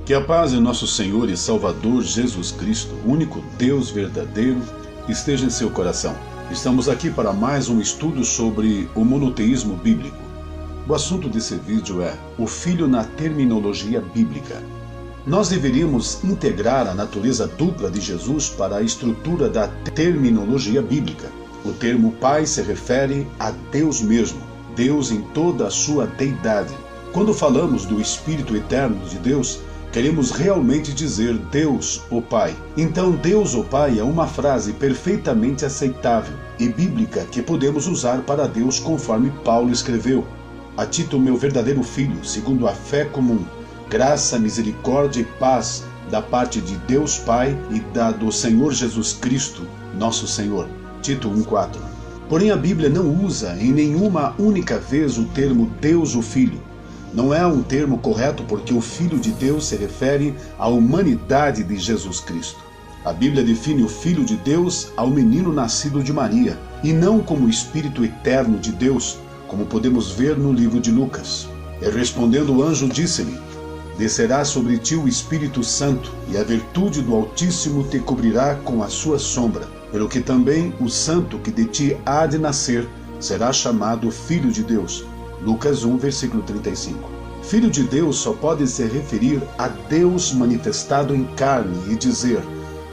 Que a paz de nosso Senhor e Salvador Jesus Cristo, único Deus verdadeiro, esteja em seu coração. Estamos aqui para mais um estudo sobre o monoteísmo bíblico. O assunto desse vídeo é o Filho na terminologia bíblica. Nós deveríamos integrar a natureza dupla de Jesus para a estrutura da terminologia bíblica. O termo Pai se refere a Deus mesmo, Deus em toda a sua deidade. Quando falamos do Espírito eterno de Deus, queremos realmente dizer Deus, o Pai. Então, Deus, o Pai, é uma frase perfeitamente aceitável e bíblica que podemos usar para Deus conforme Paulo escreveu. A Tito, meu verdadeiro filho, segundo a fé comum, graça, misericórdia e paz da parte de Deus Pai e do Senhor Jesus Cristo, nosso Senhor. Tito 1,4. Porém, a Bíblia não usa em nenhuma única vez o termo Deus, o Filho. Não é um termo correto porque o Filho de Deus se refere à humanidade de Jesus Cristo. A Bíblia define o Filho de Deus ao menino nascido de Maria, e não como o Espírito eterno de Deus, como podemos ver no livro de Lucas. E respondendo o anjo disse-lhe: Descerá sobre ti o Espírito Santo, e a virtude do Altíssimo te cobrirá com a sua sombra, pelo que também o santo que de ti há de nascer será chamado Filho de Deus. Lucas 1, versículo 35. Filho de Deus só pode se referir a Deus manifestado em carne e dizer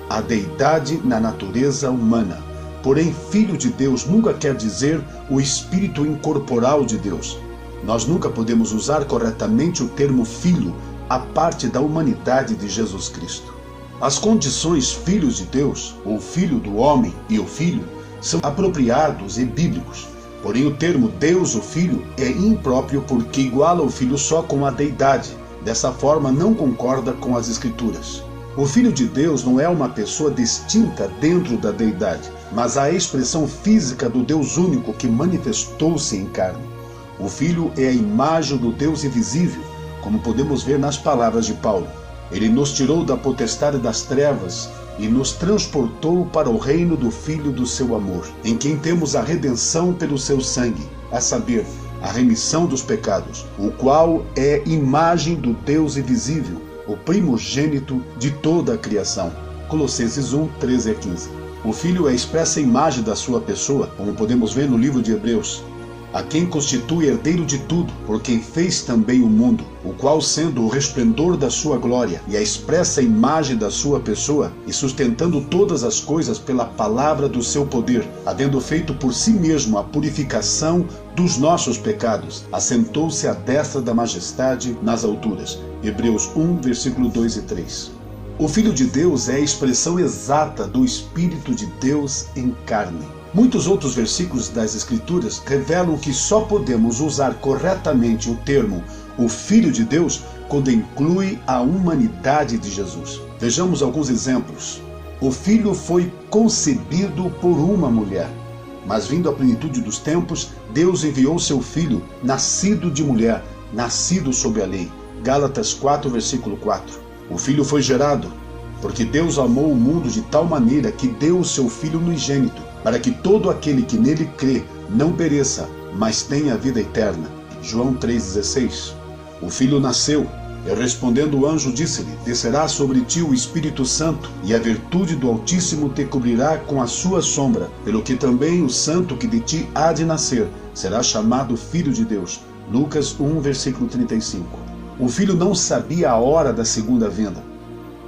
a deidade na natureza humana. Porém, Filho de Deus nunca quer dizer o Espírito incorporal de Deus. Nós nunca podemos usar corretamente o termo Filho à parte da humanidade de Jesus Cristo. As condições Filhos de Deus, ou Filho do homem e o Filho, são apropriados e bíblicos. Porém, o termo Deus, o Filho, é impróprio porque iguala o Filho só com a deidade. Dessa forma, não concorda com as Escrituras. O Filho de Deus não é uma pessoa distinta dentro da deidade, mas a expressão física do Deus único que manifestou-se em carne. O Filho é a imagem do Deus invisível, como podemos ver nas palavras de Paulo. Ele nos tirou da potestade das trevas e nos transportou para o reino do Filho do seu amor, em quem temos a redenção pelo seu sangue, a saber, a remissão dos pecados, o qual é imagem do Deus invisível, o primogênito de toda a criação. Colossenses 1, 13 a 15. O Filho é a expressa imagem da sua pessoa, como podemos ver no livro de Hebreus, a quem constitui herdeiro de tudo, por quem fez também o mundo, o qual, sendo o resplendor da sua glória e a expressa imagem da sua pessoa, e sustentando todas as coisas pela palavra do seu poder, havendo feito por si mesmo a purificação dos nossos pecados, assentou-se à destra da majestade nas alturas. Hebreus 1, versículo 2 e 3. O Filho de Deus é a expressão exata do Espírito de Deus em carne. Muitos outros versículos das Escrituras revelam que só podemos usar corretamente o termo o Filho de Deus quando inclui a humanidade de Jesus. Vejamos alguns exemplos. O Filho foi concebido por uma mulher, mas vindo à plenitude dos tempos, Deus enviou seu Filho, nascido de mulher, nascido sob a lei. Gálatas 4, versículo 4. O Filho foi gerado, porque Deus amou o mundo de tal maneira que deu o seu Filho unigênito, para que todo aquele que nele crê não pereça, mas tenha a vida eterna. João 3,16. O Filho nasceu, e respondendo o anjo disse-lhe: Descerá sobre ti o Espírito Santo, e a virtude do Altíssimo te cobrirá com a sua sombra, pelo que também o santo que de ti há de nascer será chamado Filho de Deus. Lucas 1, versículo 35. O Filho não sabia a hora da segunda vinda,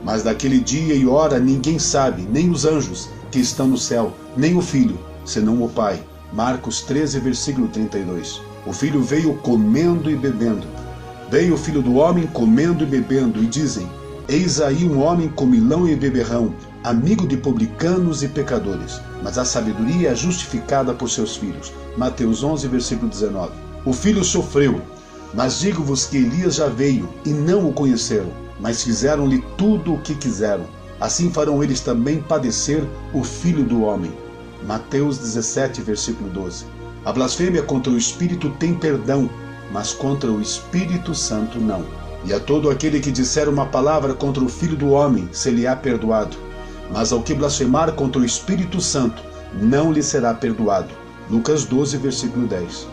mas daquele dia e hora ninguém sabe, nem os anjos que estão no céu, nem o Filho, senão o Pai. Marcos 13, versículo 32. O Filho veio comendo e bebendo. Veio o Filho do homem comendo e bebendo, e dizem: Eis aí um homem comilão e beberrão, amigo de publicanos e pecadores. Mas a sabedoria é justificada por seus filhos. Mateus 11, versículo 19. O Filho sofreu, mas digo-vos que Elias já veio, e não o conheceram, mas fizeram-lhe tudo o que quiseram. Assim farão eles também padecer o Filho do homem. Mateus 17, versículo 12. A blasfêmia contra o Espírito tem perdão, mas contra o Espírito Santo não. E a todo aquele que disser uma palavra contra o Filho do homem, se lhe há perdoado. Mas ao que blasfemar contra o Espírito Santo, não lhe será perdoado. Lucas 12, versículo 10.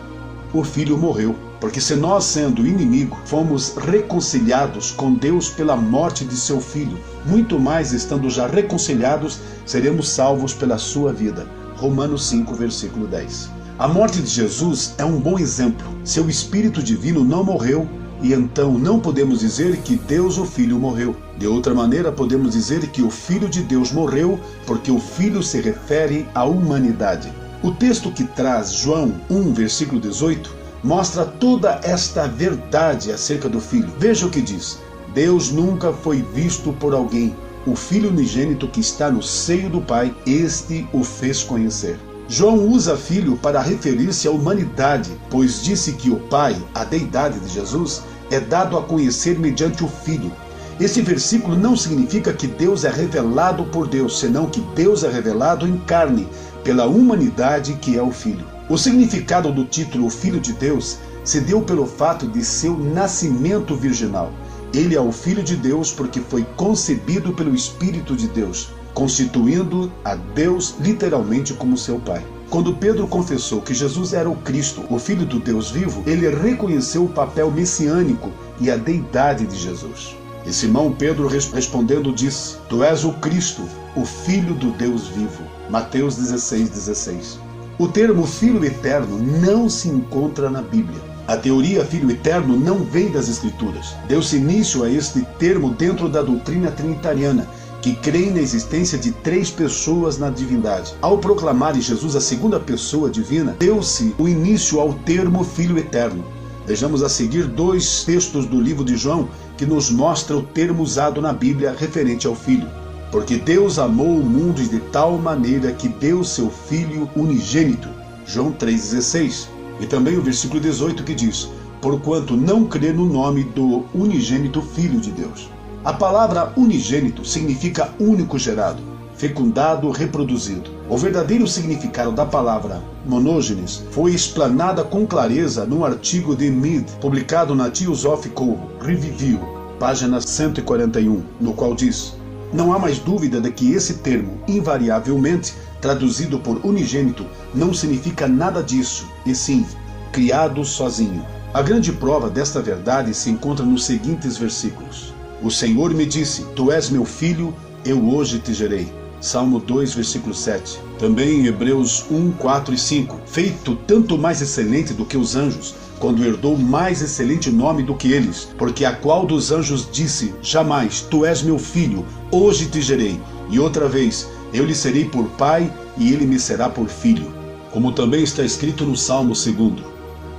o Filho morreu. Porque se nós, sendo inimigo, fomos reconciliados com Deus pela morte de seu Filho, muito mais estando já reconciliados, seremos salvos pela sua vida. Romanos 5, versículo 10. A morte de Jesus é um bom exemplo. Seu Espírito Divino não morreu, e então não podemos dizer que Deus, o Filho, morreu. De outra maneira, podemos dizer que o Filho de Deus morreu, porque o Filho se refere à humanidade. O texto que traz João 1, versículo 18, mostra toda esta verdade acerca do Filho. Veja o que diz: Deus nunca foi visto por alguém. O Filho unigênito que está no seio do Pai, este o fez conhecer. João usa Filho para referir-se à humanidade, pois disse que o Pai, a deidade de Jesus, é dado a conhecer mediante o Filho. Este versículo não significa que Deus é revelado por Deus, senão que Deus é revelado em carne, pela humanidade que é o Filho. O significado do título O Filho de Deus se deu pelo fato de seu nascimento virginal. Ele é o Filho de Deus porque foi concebido pelo Espírito de Deus, constituindo a Deus literalmente como seu Pai. Quando Pedro confessou que Jesus era o Cristo, o Filho do Deus vivo, ele reconheceu o papel messiânico e a deidade de Jesus. E Simão Pedro respondendo disse: Tu és o Cristo, o Filho do Deus vivo. Mateus 16:16. O termo Filho Eterno não se encontra na Bíblia. A teoria Filho Eterno não vem das Escrituras. Deu-se início a este termo dentro da doutrina trinitariana, que crê na existência de 3 pessoas na divindade. Ao proclamarem Jesus a segunda pessoa divina, deu-se o início ao termo Filho Eterno. Vejamos a seguir 2 textos do livro de João que nos mostra o termo usado na Bíblia referente ao Filho. Porque Deus amou o mundo de tal maneira que deu seu Filho unigênito. João 3,16. E também o versículo 18 que diz: Porquanto não crê no nome do unigênito Filho de Deus. A palavra unigênito significa único gerado, fecundado, reproduzido. O verdadeiro significado da palavra monógenes foi explanada com clareza num artigo de Mead, publicado na Theosophical Review, página 141, no qual diz: Não há mais dúvida de que esse termo, invariavelmente traduzido por unigênito, não significa nada disso, e sim, criado sozinho. A grande prova desta verdade se encontra nos seguintes versículos. O Senhor me disse: Tu és meu filho, eu hoje te gerei. Salmo 2, versículo 7. Também em Hebreus 1, 4 e 5. Feito tanto mais excelente do que os anjos, quando herdou mais excelente nome do que eles, porque a qual dos anjos disse: Jamais, tu és meu filho, hoje te gerei. E outra vez, eu lhe serei por pai, e ele me será por filho. Como também está escrito no Salmo 2: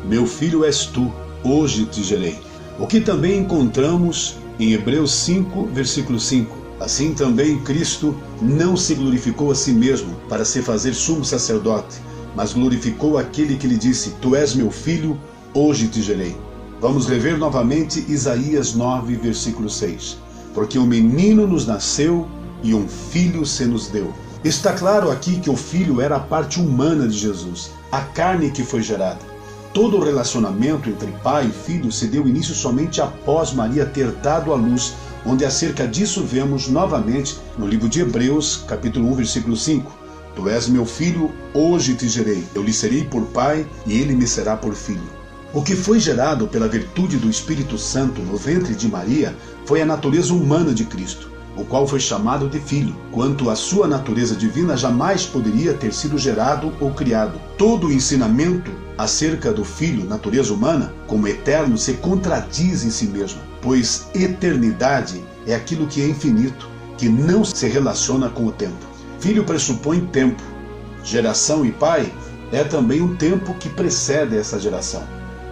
Meu filho és tu, hoje te gerei. O que também encontramos em Hebreus 5, versículo 5. Assim também Cristo não se glorificou a si mesmo para se fazer sumo sacerdote, mas glorificou aquele que lhe disse: Tu és meu filho, hoje te gerei. Vamos rever novamente Isaías 9, versículo 6. Porque um menino nos nasceu e um filho se nos deu. Está claro aqui que o filho era a parte humana de Jesus, a carne que foi gerada. Todo o relacionamento entre pai e filho se deu início somente após Maria ter dado à luz, onde acerca disso vemos novamente no livro de Hebreus, capítulo 1, versículo 5. Tu és meu filho, hoje te gerei. Eu lhe serei por pai e ele me será por filho. O que foi gerado pela virtude do Espírito Santo no ventre de Maria foi a natureza humana de Cristo, o qual foi chamado de filho, quanto a sua natureza divina jamais poderia ter sido gerado ou criado. Todo o ensinamento acerca do filho, natureza humana, como eterno, se contradiz em si mesmo, pois eternidade é aquilo que é infinito, que não se relaciona com o tempo. Filho pressupõe tempo. Geração e pai é também um tempo que precede essa geração.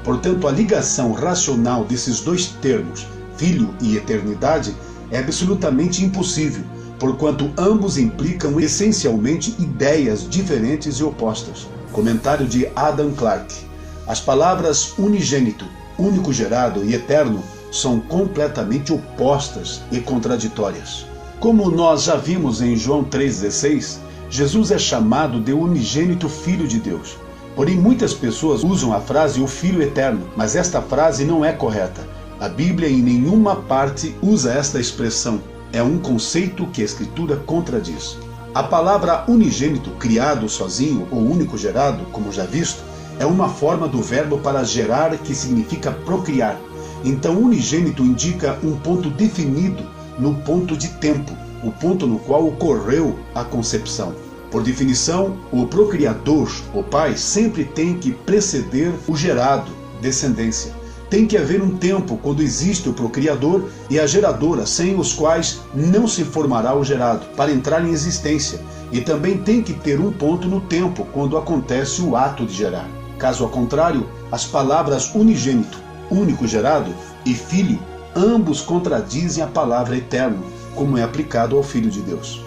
Portanto, a ligação racional desses 2 termos, filho e eternidade, é absolutamente impossível, porquanto ambos implicam essencialmente ideias diferentes e opostas. Comentário de Adam Clarke. As palavras unigênito, único gerado e eterno são completamente opostas e contraditórias. Como nós já vimos em João 3,16, Jesus é chamado de unigênito Filho de Deus. Porém, muitas pessoas usam a frase o Filho Eterno, mas esta frase não é correta. A Bíblia em nenhuma parte usa esta expressão. É um conceito que a Escritura contradiz. A palavra unigênito, criado sozinho ou único gerado, como já visto, é uma forma do verbo para gerar que significa procriar. Então, unigênito indica um ponto definido no ponto de tempo, o ponto no qual ocorreu a concepção. Por definição, o procriador, o pai, sempre tem que preceder o gerado, descendência. Tem que haver um tempo quando existe o procriador e a geradora, sem os quais não se formará o gerado, para entrar em existência. E também tem que ter um ponto no tempo quando acontece o ato de gerar. Caso ao contrário, as palavras unigênito, único gerado, e filho, ambos contradizem a palavra eterno, como é aplicado ao Filho de Deus.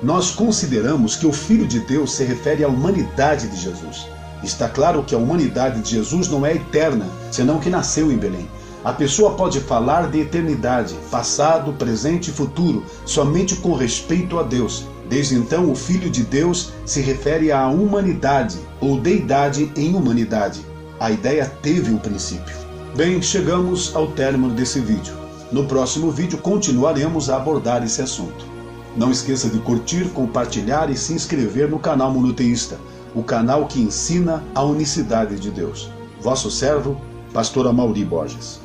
Nós consideramos que o Filho de Deus se refere à humanidade de Jesus. Está claro que a humanidade de Jesus não é eterna, senão que nasceu em Belém. A pessoa pode falar de eternidade, passado, presente e futuro, somente com respeito a Deus. Desde então, o Filho de Deus se refere à humanidade, ou deidade em humanidade. A ideia teve um princípio. Bem, chegamos ao término desse vídeo. No próximo vídeo continuaremos a abordar esse assunto. Não esqueça de curtir, compartilhar e se inscrever no canal Monoteísta, o canal que ensina a unicidade de Deus. Vosso servo, Pastor Amaury Borges.